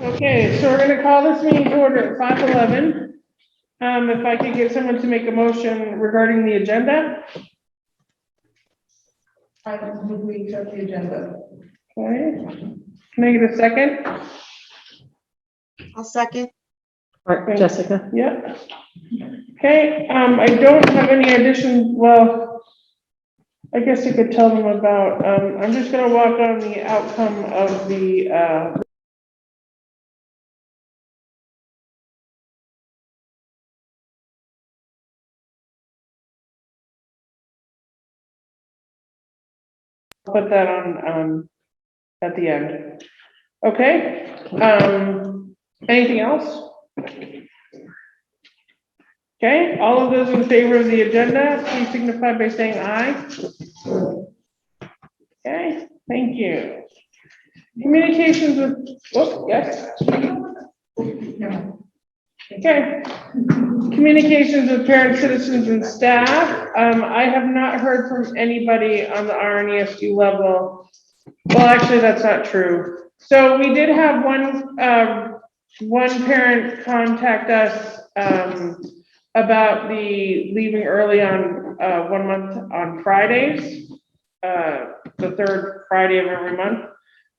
Okay, so we're gonna call this meeting to order at 5:11. If I could get someone to make a motion regarding the agenda. I move we accept the agenda. Okay, can I get a second? I'll second. Jessica. Yeah. Okay, I don't have any additions, well, I guess you could tell them about, I'm just gonna walk on the outcome of the, put that on, at the end. Okay, anything else? Okay, all of those in favor of the agenda, please signify by saying aye. Okay, thank you. Communications with, oh, yes. Okay. Communications with parents, citizens, and staff. I have not heard from anybody on the RNESU level. Well, actually, that's not true. So we did have one parent contact us, about the leaving early on 1 month on Fridays, the third Friday of every month.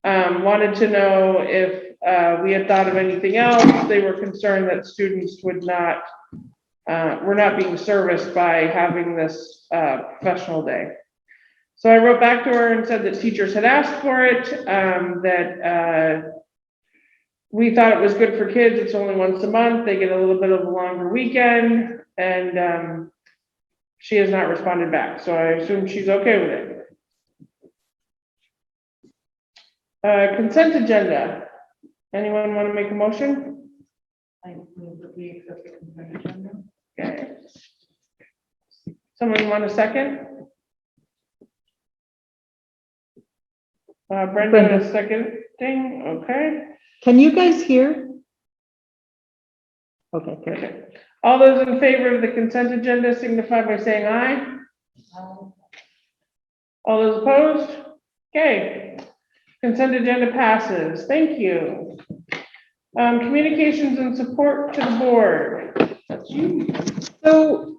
Wanted to know if we had thought of anything else. They were concerned that students would not, were not being serviced by having this professional day. So I wrote back to her and said that teachers had asked for it, that we thought it was good for kids. It's only once a month. They get a little bit of a longer weekend, and she has not responded back. So I assume she's okay with it. Consent agenda. Anyone want to make a motion? I move that we accept the consent agenda. Okay. Someone want a second? Brenda is seconding, okay. Can you guys hear? Okay, good. Okay. All those in favor of the consent agenda signify by saying aye. All those opposed? Okay. Consent agenda passes. Thank you. Communications and support to the board. That's you. So,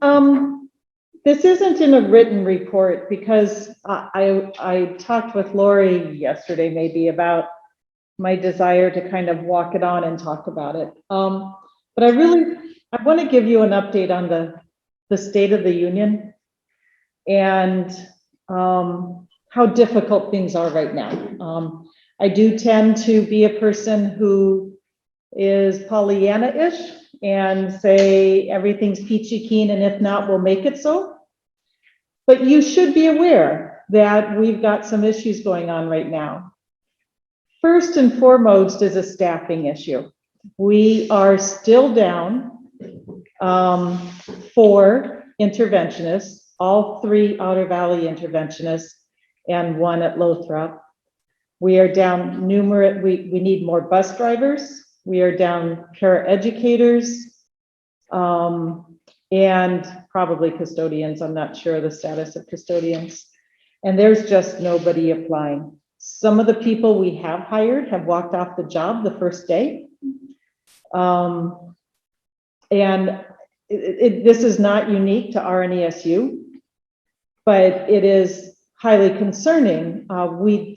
this isn't in a written report because I talked with Lori yesterday maybe about my desire to kind of walk it on and talk about it. But I want to give you an update on the State of the Union and how difficult things are right now. I do tend to be a person who is Pollyanna-ish and say everything's peachy keen, and if not, we'll make it so. But you should be aware that we've got some issues going on right now. First and foremost is a staffing issue. We are still down 4 interventionists, all 3 Otter Valley interventionists and 1 at Lothrop. We are down numerous, we need more bus drivers. We are down paraeducators, and probably custodians. I'm not sure the status of custodians. And there's just nobody applying. Some of the people we have hired have walked off the job the first day. And this is not unique to RNESU, but it is highly concerning. We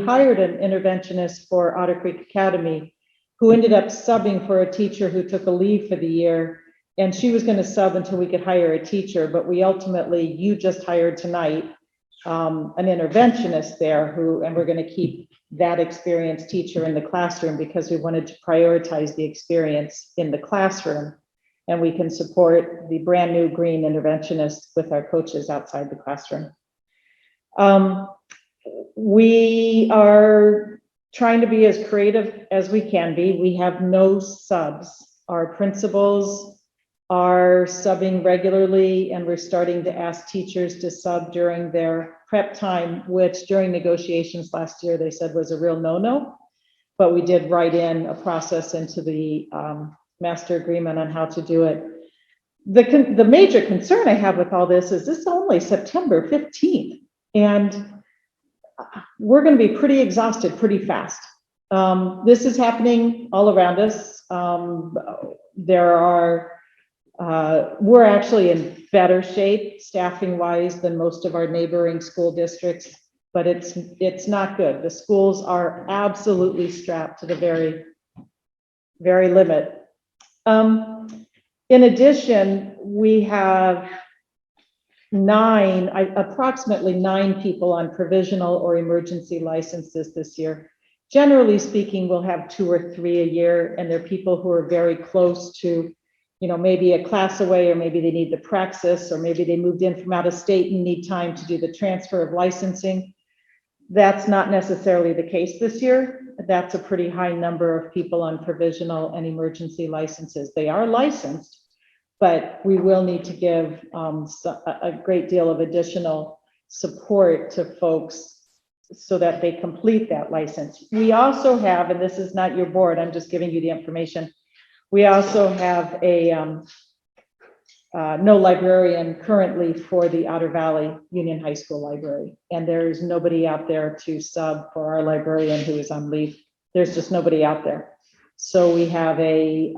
hired an interventionist for Otter Creek Academy who ended up subbing for a teacher who took a leave for the year, and she was going to sub until we could hire a teacher, but we ultimately, you just hired tonight an interventionist there and we're going to keep that experienced teacher in the classroom because we wanted to prioritize the experience in the classroom, and we can support the brand new green interventionist with our coaches outside the classroom. We are trying to be as creative as we can be. We have no subs. Our principals are subbing regularly, and we're starting to ask teachers to sub during their prep time, which during negotiations last year they said was a real no-no, but we did write in a process into the master agreement on how to do it. The major concern I have with all this is only September 15th, and we're going to be pretty exhausted pretty fast. This is happening all around us. We're actually in better shape staffing wise than most of our neighboring school districts, but it's not good. The schools are absolutely strapped to the very, very limit. In addition, we have approximately nine people on provisional or emergency licenses this year. Generally speaking, we'll have 2 or 3 a year, and they're people who are very close to, maybe a class away, or maybe they need the praxis, or maybe they moved in from out of state and need time to do the transfer of licensing. That's not necessarily the case this year. That's a pretty high number of people on provisional and emergency licenses. They are licensed, but we will need to give a great deal of additional support to folks so that they complete that license. We also have, and this is not your board, I'm just giving you the information. We also have a no librarian currently for the Otter Valley Union High School Library. And there's nobody out there to sub for our librarian who is on leave. There's just nobody out there. So we have the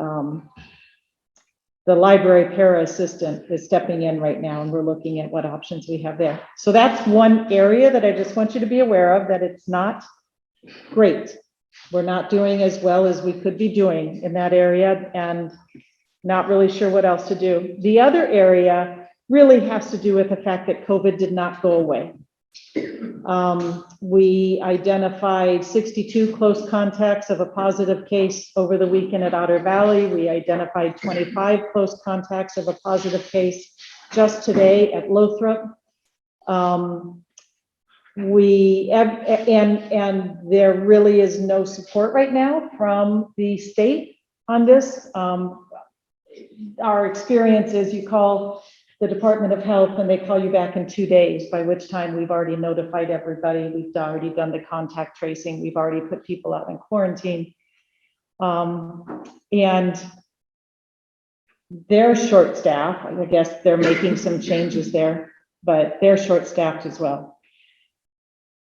library para assistant is stepping in right now, and we're looking at what options we have there. So that's one area that I just want you to be aware of, that it's not great. We're not doing as well as we could be doing in that area, and not really sure what else to do. The other area really has to do with the fact that COVID did not go away. We identified 62 close contacts of a positive case over the weekend at Otter Valley. We identified 25 close contacts of a positive case just today at Lothrop. And there really is no support right now from the state on this. Our experience is you call the Department of Health and they call you back in 2 days, by which time we've already notified everybody. We've already done the contact tracing. We've already put people out in quarantine. And they're short-staffed. I guess they're making some changes there, but they're short-staffed as well.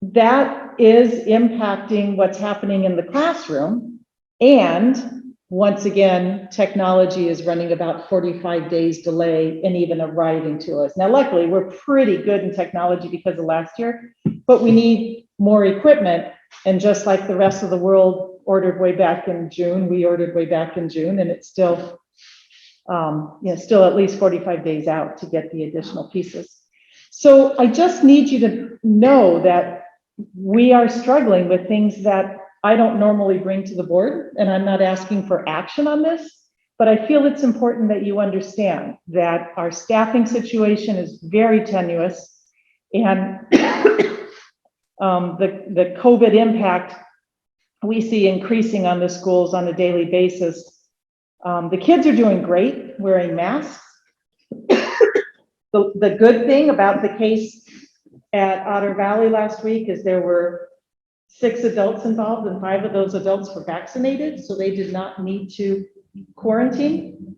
That is impacting what's happening in the classroom. And once again, technology is running about 45 days delay in even arriving to us. Now, luckily, we're pretty good in technology because of last year, but we need more equipment. And just like the rest of the world ordered way back in June, we ordered way back in June, and it's still, still at least 45 days out to get the additional pieces. So I just need you to know that we are struggling with things that I don't normally bring to the board, and I'm not asking for action on this, but I feel it's important that you understand that our staffing situation is very tenuous, and the COVID impact we see increasing on the schools on a daily basis. The kids are doing great wearing masks. The good thing about the case at Otter Valley last week is there were 6 adults involved, and 5 of those adults were vaccinated, so they did not need to quarantine.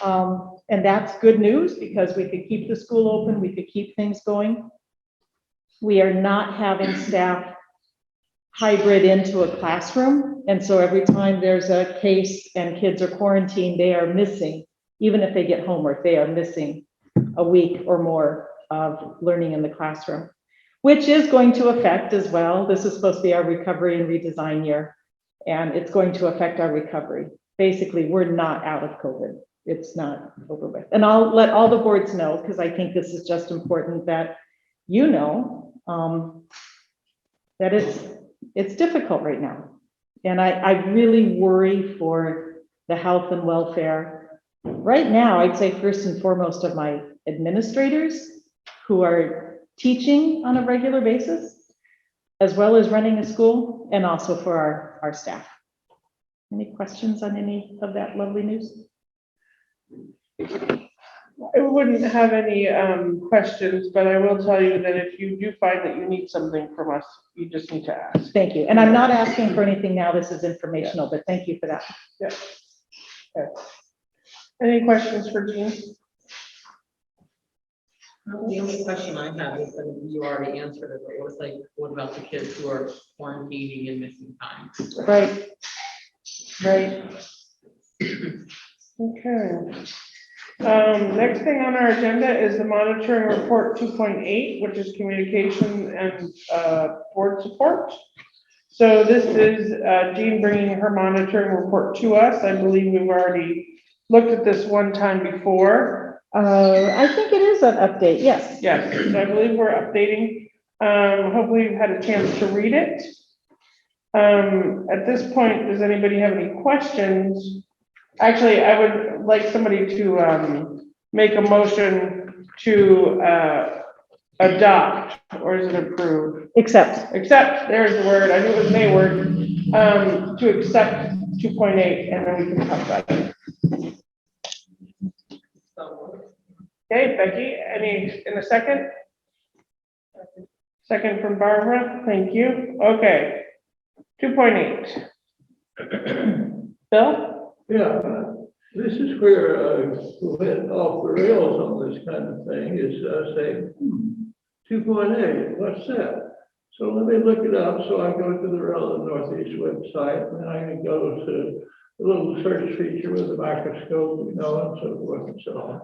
And that's good news because we could keep the school open, we could keep things going. We are not having staff hybrid into a classroom, and so every time there's a case and kids are quarantined, they are missing, even if they get homework, they are missing a week or more of learning in the classroom, which is going to affect as well. This is supposed to be our recovery and redesign year, and it's going to affect our recovery. Basically, we're not out of COVID. It's not over with. And I'll let all the boards know, because I think this is just important that you know that it's difficult right now. And I really worry for the health and welfare. Right now, I'd say first and foremost of my administrators who are teaching on a regular basis, as well as running a school, and also for our staff. Any questions on any of that lovely news? I wouldn't have any questions, but I will tell you that if you do find that you need something from us, you just need to ask. Thank you. And I'm not asking for anything now. This is informational, but thank you for that. Yeah. Okay. Any questions for Jean? The only question I have is that you already answered it, but it was like, what about the kids who are quarantining and missing time? Right. Right. Okay. Next thing on our agenda is the monitoring report 2.8, which is communication and board support. So this is Jean bringing her monitoring report to us. I believe we've already looked at this one time before. I think it is an update, yes. Yes, so I believe we're updating. Hopefully you've had a chance to read it. At this point, does anybody have any questions? Actually, I would like somebody to make a motion to adopt, or is it approve? Accept. Accept, there's the word, I knew it was an A word, to accept 2.8, and then we can talk about it. Okay, Becky, any, in a second? Second from Barbara, thank you. Okay, 2.8. Bill? Yeah, this is where we went off the rails on this kind of thing, is saying, 2.8, what's that? So let me look it up. So I go to the Rutland Northeast website, and I can go to the little search feature with the microscope, and so forth and so on.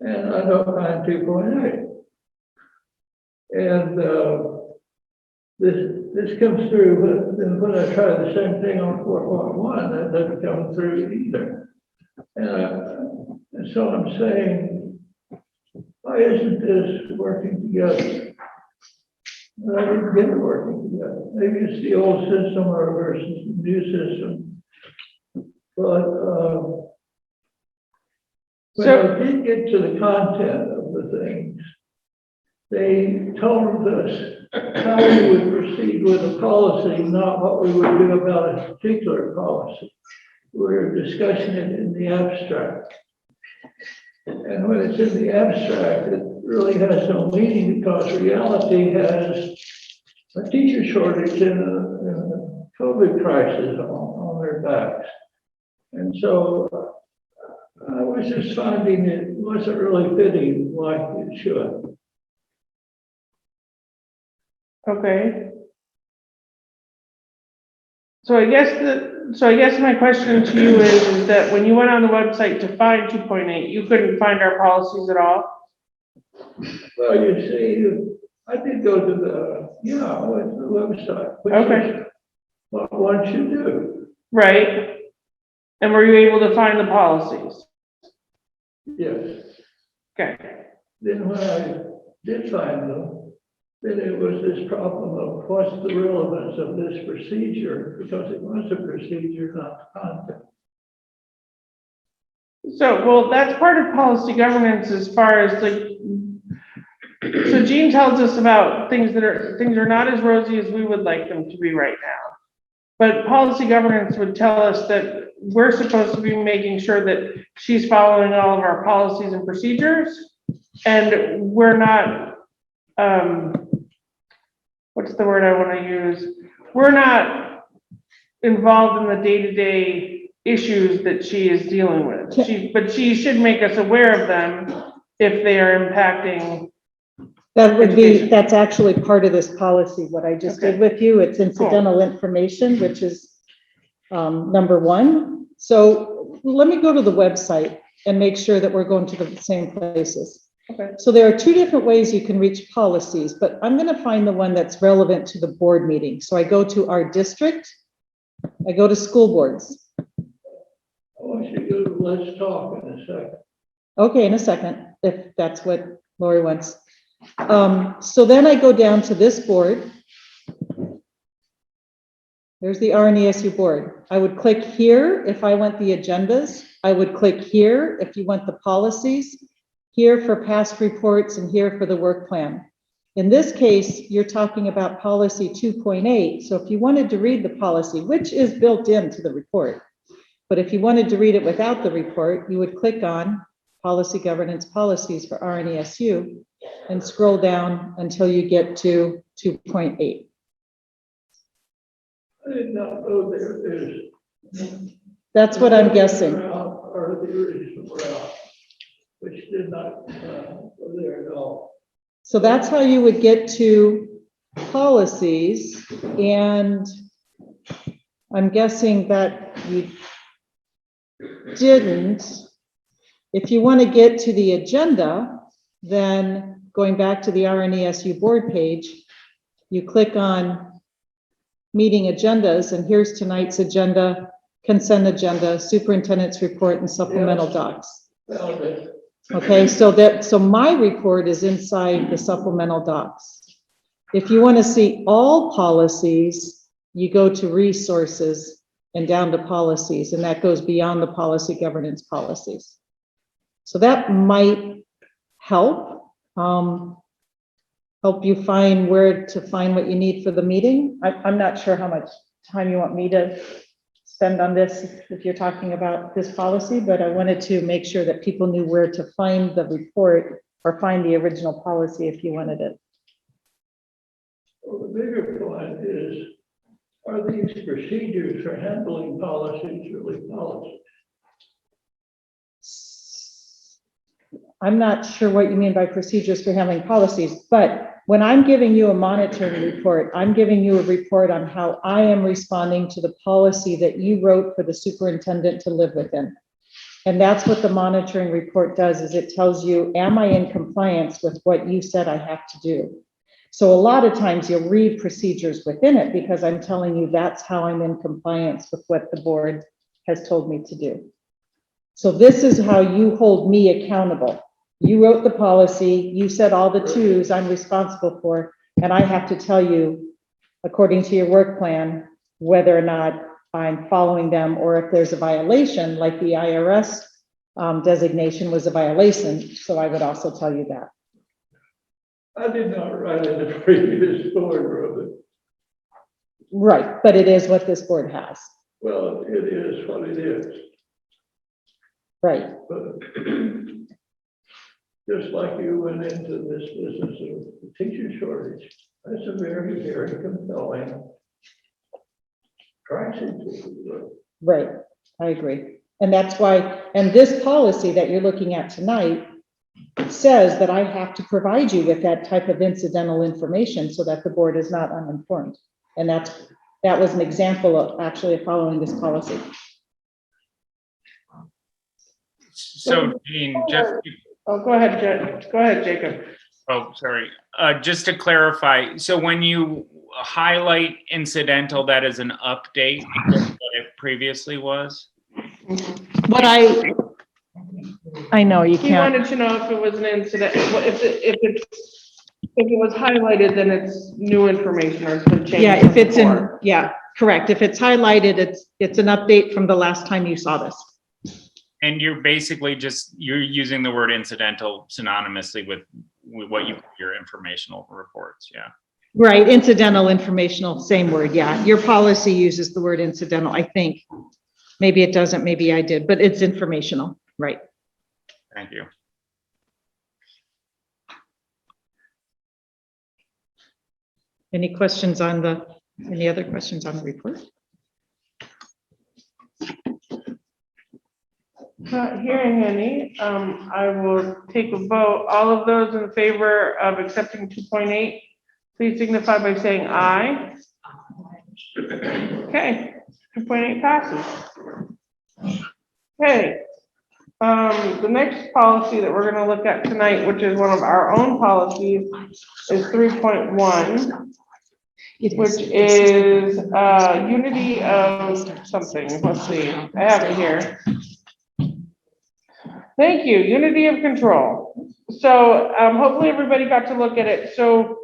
And I don't find 2.8. And this comes through, but then when I try the same thing on 4.1, that doesn't come through either. And so I'm saying, why isn't this working together? And I didn't get it working together. Maybe it's the old system or versus the new system. But when I did get to the content of the things, they told us how we would proceed with a policy, not what we would do about a particular policy. We're discussing it in the abstract. And when it's in the abstract, it really has no meaning, because reality has a teacher shortage and a COVID crisis on their backs. And so I was just finding it wasn't really fitting like it should. Okay. So I guess my question to you is that when you went on the website to find 2.8, you couldn't find our policies at all? Well, you see, I did go to I went to the website. Which Okay. is what one should do. Right. And were you able to find the policies? Yes. Okay. Then when I did find them, then it was this problem of what's the relevance of this procedure, because it was a procedure, not content. So, well, that's part of policy governance as far as so Jean tells us about things are not as rosy as we would like them to be right now. But policy governance would tell us that we're supposed to be making sure that she's following all of our policies and procedures, and we're not, what's the word I want to use? We're not involved in the day-to-day issues that she is dealing with. But she should make us aware of them if they are impacting. That's actually part of this policy, what I just did with you. It's incidental information, which is number 1. So let me go to the website and make sure that we're going to the same places. Okay. So there are 2 different ways you can reach policies, but I'm going to find the one that's relevant to the board meeting. So I go to our district, I go to school boards. I want you to go to Let's Talk in a second. Okay, in a second, if that's what Lori wants. So then I go down to this board. There's the RNESU board. I would click here if I want the agendas. I would click here if you want the policies, here for past reports, and here for the work plan. In this case, you're talking about policy 2.8. So if you wanted to read the policy, which is built into the report, but if you wanted to read it without the report, you would click on policy governance policies for RNESU and scroll down until you get to 2.8. I did not know there is. That's what I'm guessing. Or the original route, which did not go there at all. So that's how you would get to policies, and I'm guessing that you didn't. If you want to get to the agenda, then going back to the RNESU board page, you click on meeting agendas, and here's tonight's agenda, consent agenda, superintendent's report, and supplemental docs. Found it. Okay, so my report is inside the supplemental docs. If you want to see all policies, you go to resources and down to policies, and that goes beyond the policy governance policies. So that might help, help you find where to find what you need for the meeting. I'm not sure how much time you want me to spend on this if you're talking about this policy, but I wanted to make sure that people knew where to find the report or find the original policy if you wanted it. Well, the bigger point is, are these procedures for handling policies really policies? I'm not sure what you mean by procedures for handling policies, but when I'm giving you a monitoring report, I'm giving you a report on how I am responding to the policy that you wrote for the superintendent to live within. And that's what the monitoring report does, is it tells you, am I in compliance with what you said I have to do? So a lot of times you'll read procedures within it because I'm telling you that's how I'm in compliance with what the board has told me to do. So this is how you hold me accountable. You wrote the policy, you said all the twos I'm responsible for, and I have to tell you, according to your work plan, whether or not I'm following them, or if there's a violation, like the IRS designation was a violation, so I would also tell you that. I did not write in the previous board, Robert. Right, but it is what this board has. Well, it is what it is. Right, But just like you went into this business of teacher shortage, that's a very, very compelling crisis. right, I agree. And that's why, and this policy that you're looking at tonight says that I have to provide you with that type of incidental information so that the board is not uninformed. And that was an example of actually following this policy. So, Jean, just, Oh, go ahead, Jacob. oh, sorry. Just to clarify, so when you highlight incidental, that is an update because of what it previously was? What I know you He can't. wanted to know if it was an incident, if it was highlighted, then it's new information or it's been changed. Yeah, if it's in, before. yeah, correct. If it's highlighted, it's an update from the last time you saw this. And you're basically you're using the word incidental synonymously with what you, your informational reports, yeah. Right, incidental, informational, same word, yeah. Your policy uses the word incidental, I think. Maybe it doesn't, maybe I did, but it's informational, right? Thank you. Any questions on any other questions on the report? Not hearing any, I will take a vote. All of those in favor of accepting 2.8, please signify by saying aye. Okay, 2.8 passes. Okay, the next policy that we're gonna look at tonight, which is one of our own policies, is 3.1, which is unity of something. Let's see, I have it here. Thank you, unity of control. So hopefully everybody got to look at it. So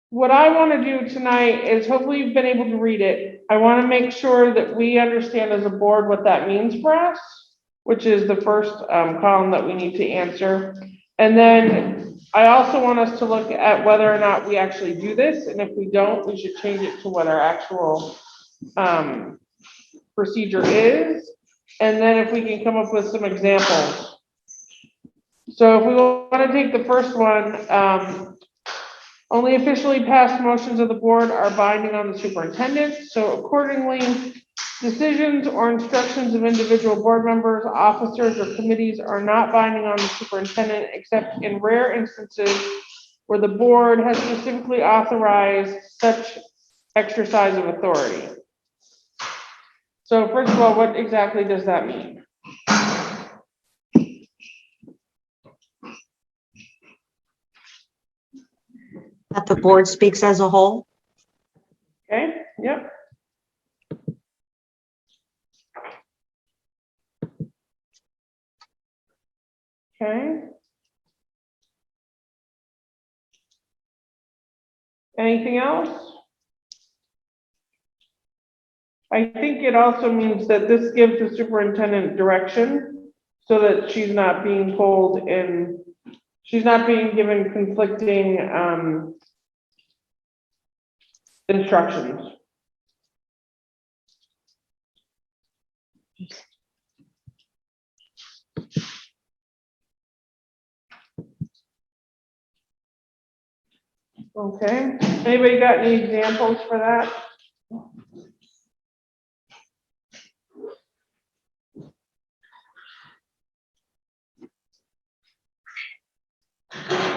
what I want to do tonight is, hopefully you've been able to read it. I want to make sure that we understand as a board what that means for us, which is the first column that we need to answer. And then I also want us to look at whether or not we actually do this. And if we don't, we should change it to what our actual procedure is. And then if we can come up with some examples. So if we want to take the first one, only officially passed motions of the board are binding on the superintendent. So accordingly, decisions or instructions of individual board members, officers, or committees are not binding on the superintendent, except in rare instances where the board has specifically authorized such exercise of authority. So first of all, what exactly does that mean? That the board speaks as a whole? Okay, yep. Okay. Anything else? I think it also means that this gives the superintendent direction so that she's not being pulled in, she's not being given conflicting instructions. Okay, anybody got any examples for that?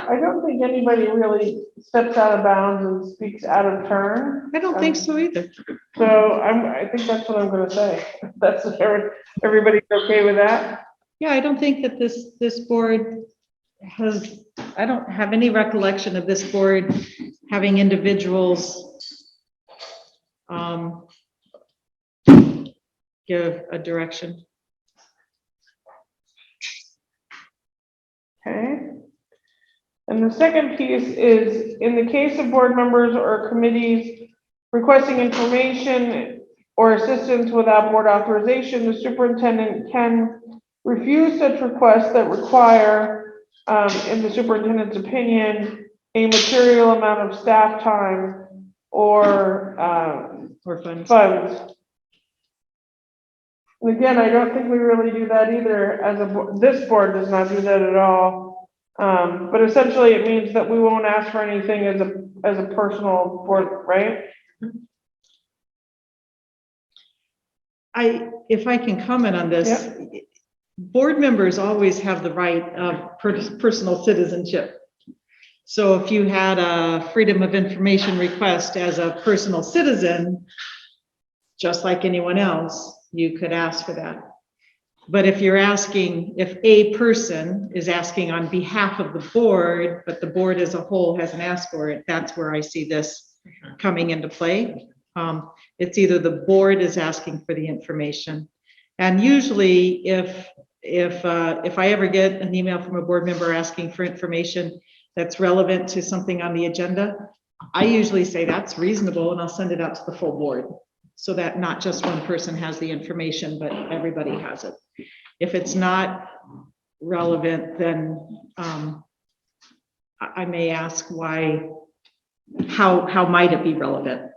I don't think anybody really steps out of bounds and speaks out of turn. I don't think so either. So I think that's what I'm gonna say. That's, everybody's okay with that? Yeah, I don't think that this board has, I don't have any recollection of this board having individuals give a direction. Okay. And the second piece is, in the case of board members or committees requesting information or assistance without board authorization, the superintendent can refuse such requests that require, in the superintendent's opinion, a material amount of staff time or funds. And again, I don't think we really do that either as this board does not do that at all. But essentially it means that we won't ask for anything as a personal board, right? If I can comment on this, Yep. Board members always have the right of personal citizenship. So if you had a freedom of information request as a personal citizen, just like anyone else, you could ask for that. But if you're asking, if a person is asking on behalf of the board, but the board as a whole hasn't asked for it, that's where I see this coming into play. It's either the board is asking for the information. And usually if I ever get an email from a board member asking for information that's relevant to something on the agenda, I usually say that's reasonable and I'll send it out to the full board so that not just one person has the information, but everybody has it. If it's not relevant, then I may ask why, how might it be relevant?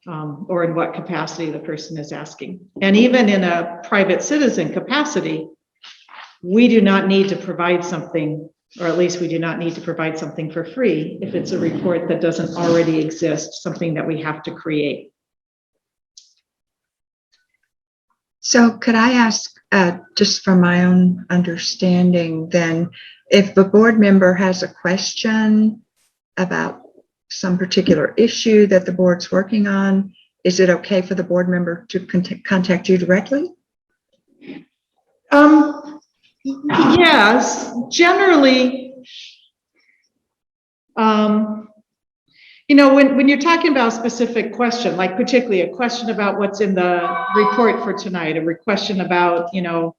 Or in what capacity the person is asking. And even in a private citizen capacity, we do not need to provide something, or at least we do not need to provide something for free if it's a report that doesn't already exist, something that we have to create. So could I ask, just from my own understanding, then, if the board member has a question about some particular issue that the board's working on, is it okay for the board member to contact you directly? Yes, generally, you know, when you're talking about a specific question, like particularly a question about what's in the report for tonight, a question about, you know,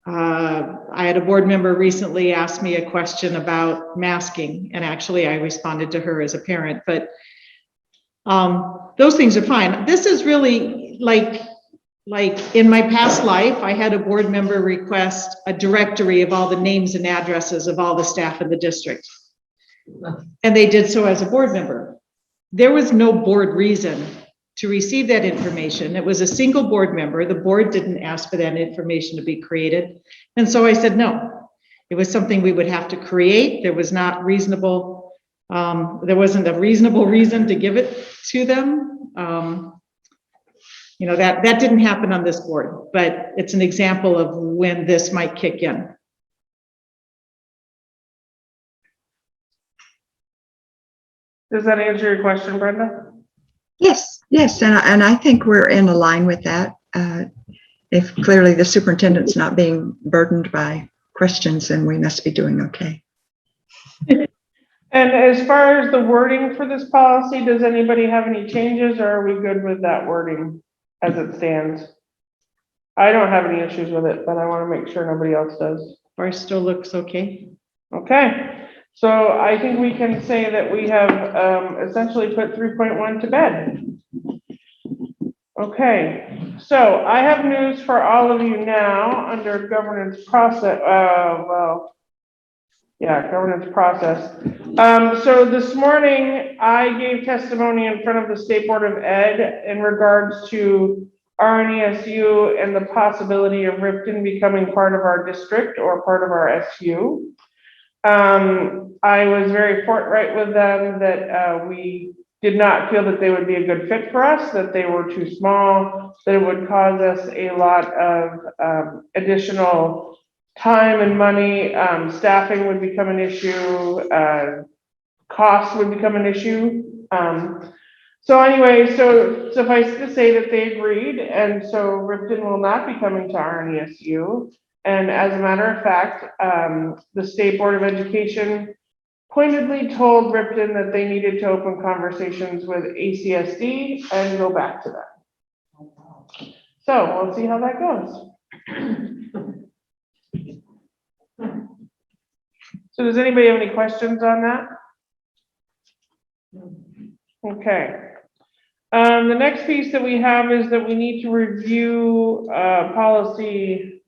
I had a board member recently ask me a question about masking, and actually I responded to her as a parent, but those things are fine. This is really like in my past life, I had a board member request a directory of all the names and addresses of all the staff in the district. And they did so as a board member. There was no board reason to receive that information. It was a single board member. The board didn't ask for that information to be created. And so I said, no, it was something we would have to create. There was not reasonable, there wasn't a reasonable reason to give it to them. You know, that didn't happen on this board, but it's an example of when this might kick in. Does that answer your question, Brenda? Yes, yes, and I think we're in line with that. If clearly the superintendent's not being burdened by questions, then we must be doing okay. And as far as the wording for this policy, does anybody have any changes, or are we good with that wording as it stands? I don't have any issues with it, but I want to make sure nobody else does. Barstow looks okay. Okay, so I think we can say that we have essentially put 3.1 to bed. Okay, so I have news for all of you now under governance process, governance process. So this morning I gave testimony in front of the State Board of Ed in regards to RNESU and the possibility of Ripton becoming part of our district or part of our SU. I was very forthright with them that we did not feel that they would be a good fit for us, that they were too small, that it would cause us a lot of additional time and money, staffing would become an issue, costs would become an issue. So anyway, so suffice to say that they agreed, and so Ripton will not be coming to RNESU. And as a matter of fact, the State Board of Education pointedly told Ripton that they needed to open conversations with ACSD and go back to them. So we'll see how that goes. So does anybody have any questions on that? Okay. The next piece that we have is that we need to review policy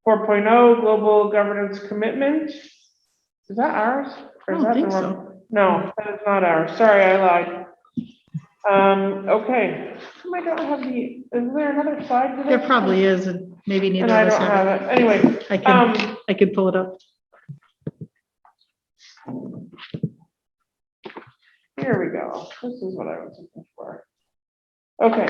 4.0, global governance commitment. Is that ours? Or is that the one? No, that is not ours. Sorry, I lied. Okay. I don't have the, is there another slide to this? There probably is, and maybe neither And I of us don't have have it. it. Anyway, I can pull it up. here we go. This is what I was looking for. Okay.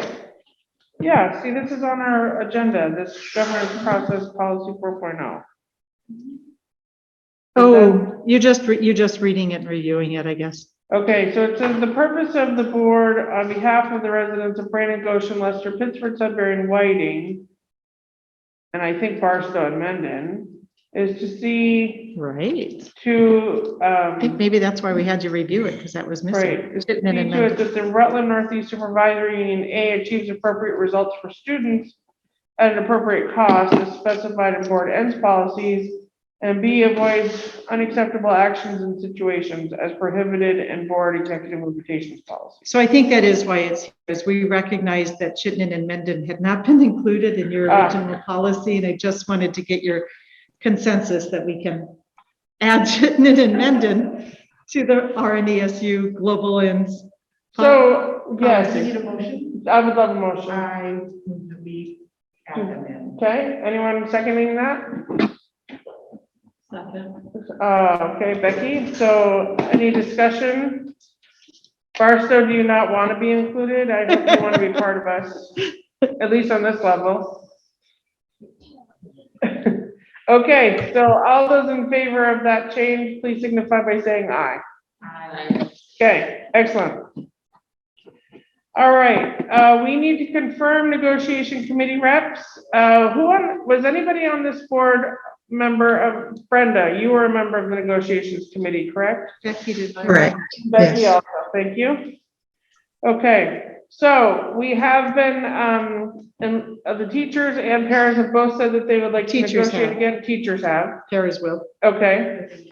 Yeah, see, this is on our agenda, this governance process policy 4.0. Oh, you're just reading it and reviewing it, I guess. Okay, so it says the purpose of the board on behalf of the residents of Brandon, Goshen, Lester, Pittsford, Sudbury, and Whiting, and I think Barstow and Mendon, is to see Right. to, I think maybe that's why we had to review it, because that was missing. right, is to see to it that the Rutland Northeast Supervisory Union A achieves appropriate results for students at an appropriate cost as specified in board ends policies, and B, avoids unacceptable actions and situations as prohibited in board executive limitations policy. So I think that is why it's here, is we recognize that Chittenden and Mendon had not been included in your original policy, and I just wanted to get your consensus that we can add Chittenden and Mendon to the RNESU global ends. So, yes, Do you need a motion? I would love a motion. I move that we add them in. Okay, anyone seconding that? Second. Okay, Becky, so any discussion? Barstow, do you not want to be included? I hope you want to be part of us, at least on this level. Okay, so all those in favor of that change, please signify by saying aye. Aye. Okay, excellent. All right, we need to confirm negotiation committee reps. Was anybody on this board member of Brenda? You were a member of the negotiations committee, correct? Becky did. Correct. Becky Yes. also, thank you. Okay, so we have been, and the teachers and parents have both said that they would like to Teachers negotiate have. again. Teachers have. Paras will. Okay,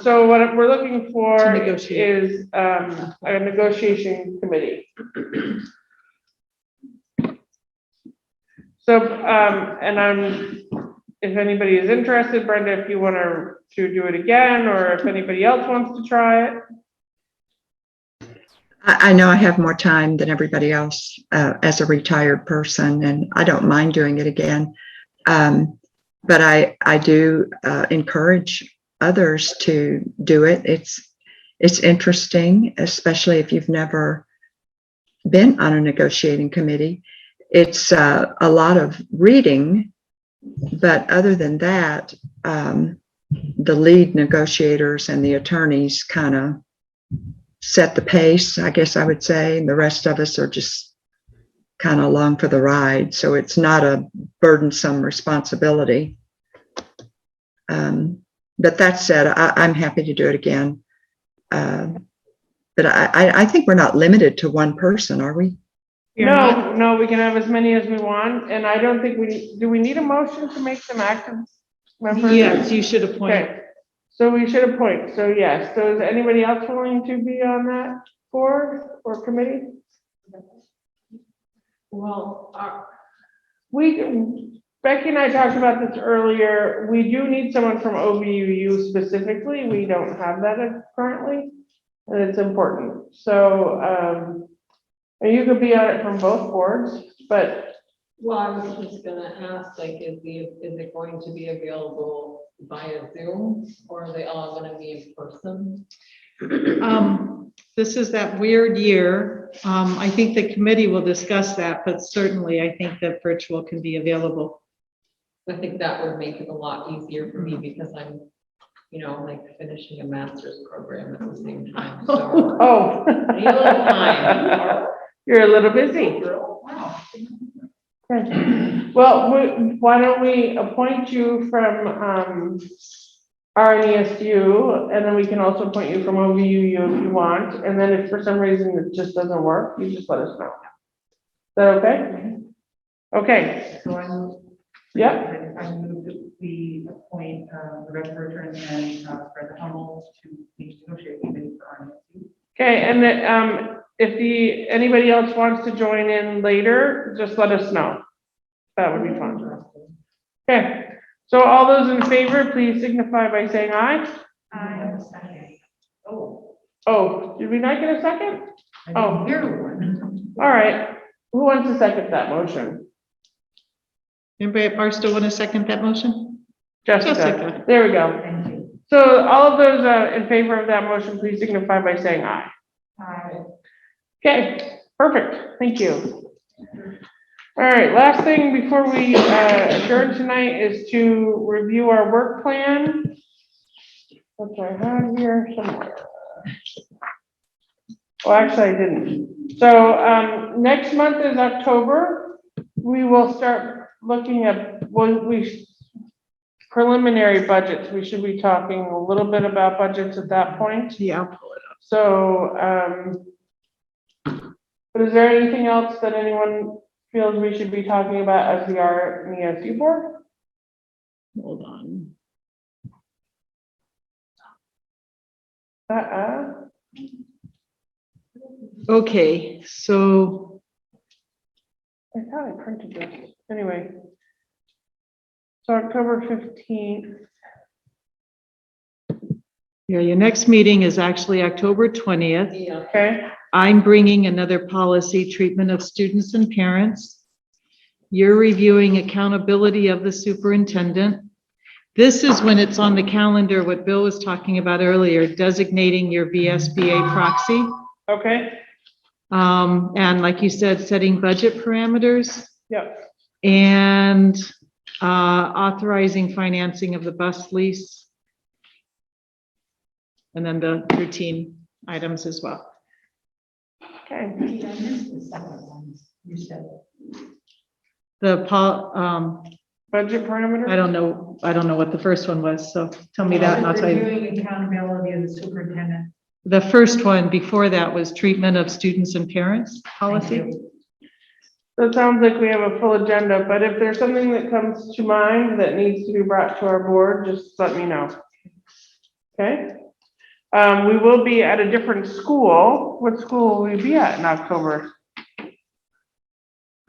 so what we're looking for To negotiate. is, a negotiation committee. So, if anybody is interested, Brenda, if you want to do it again, or if anybody else wants to try it. I know I have more time than everybody else as a retired person, and I don't mind doing it again. But I do encourage others to do it. It's interesting, especially if you've never been on a negotiating committee. It's a lot of reading, but other than that, the lead negotiators and the attorneys kind of set the pace, I guess I would say, and the rest of us are just kind of along for the ride. So it's not a burdensome responsibility. But that said, I'm happy to do it again. But I think we're not limited to one person, are we? No, we can have as many as we want, and I don't think do we need a motion to make them active members? Yes, you should appoint. Okay, so we should appoint, so yes, so is anybody else willing to be on that board or committee? Well, Becky and I talked about this earlier, we do need someone from OVUU specifically, we don't have that currently, and it's important, so, and you could be on it from both boards, but well, I was just gonna ask, like, is it going to be available via Zoom, or are they all gonna be in person? This is that weird year. I think the committee will discuss that, but certainly I think that virtual can be available. I think that would make it a lot easier for me because I'm, like finishing a master's program at the same time, so. oh. I need a little time. You're a little busy. Okay. Well, why don't we appoint you from RNESU, and then we can also appoint you from OVUU if you want, and then if for some reason it just doesn't work, you just let us know. Is that okay? Okay, So yep, I move that we appoint the Redford and Fred Hummel to the negotiating committee for RNESU. okay, and if anybody else wants to join in later, just let us know. That would be fun. Okay, so all those in favor, please signify by saying aye. I have a second. Oh, did we not get a second? I Oh. didn't hear one. All right, who wants to second that motion? Anybody at Barstow want to second that motion? Jessica, Jessica. there we go. Thank you. So all of those in favor of that motion, please signify by saying aye. Aye. Okay, perfect, thank you. All right, last thing before we adjourn tonight is to review our work plan. Which I have here somewhere. Well, actually I didn't. So next month is October. We will start looking at preliminary budgets. We should be talking a little bit about budgets at that point. Yeah, I'll pull it up. So, but is there anything else that anyone feels we should be talking about as the RNESU board? Hold on. Okay, so I thought I printed this. Anyway. So October 15th. yeah, your next meeting is actually October 20th. Yeah. Okay, I'm bringing another policy, treatment of students and parents. You're reviewing accountability of the superintendent. This is when it's on the calendar, what Bill was talking about earlier, designating your VSBA proxy. okay, And like you said, setting budget parameters yep, and authorizing financing of the bus lease. And then the routine items as well. okay. I missed the second one. You said. Budget parameter? I don't know what the first one was, so tell me that and I'll tell you. Reviewing accountability of the superintendent. The first one before that was treatment of students and parents policy. Thank you. So it sounds like we have a full agenda, but if there's something that comes to mind that needs to be brought to our board, just let me know. Okay? We will be at a different school. What school will we be at in October?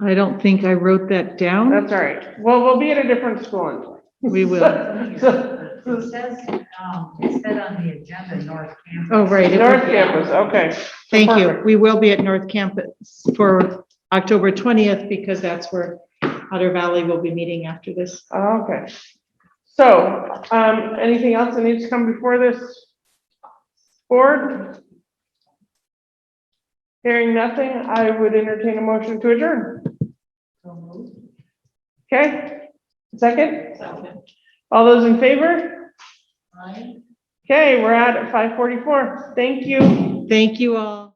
I don't think I wrote that down. That's all right. Well, we'll be at a different school. We will. It says, it said on the agenda, North Campus. Oh, right. it North will- Campus, okay. Thank you. Perfect. We will be at North Campus for October 20th because that's where Otter Valley will be meeting after this. Okay. So, anything else that needs to come before this board? Hearing nothing, I would entertain a motion to adjourn. Okay, second? Second. All those in favor? Aye. Okay, we're at 5:44. Thank you. Thank you all.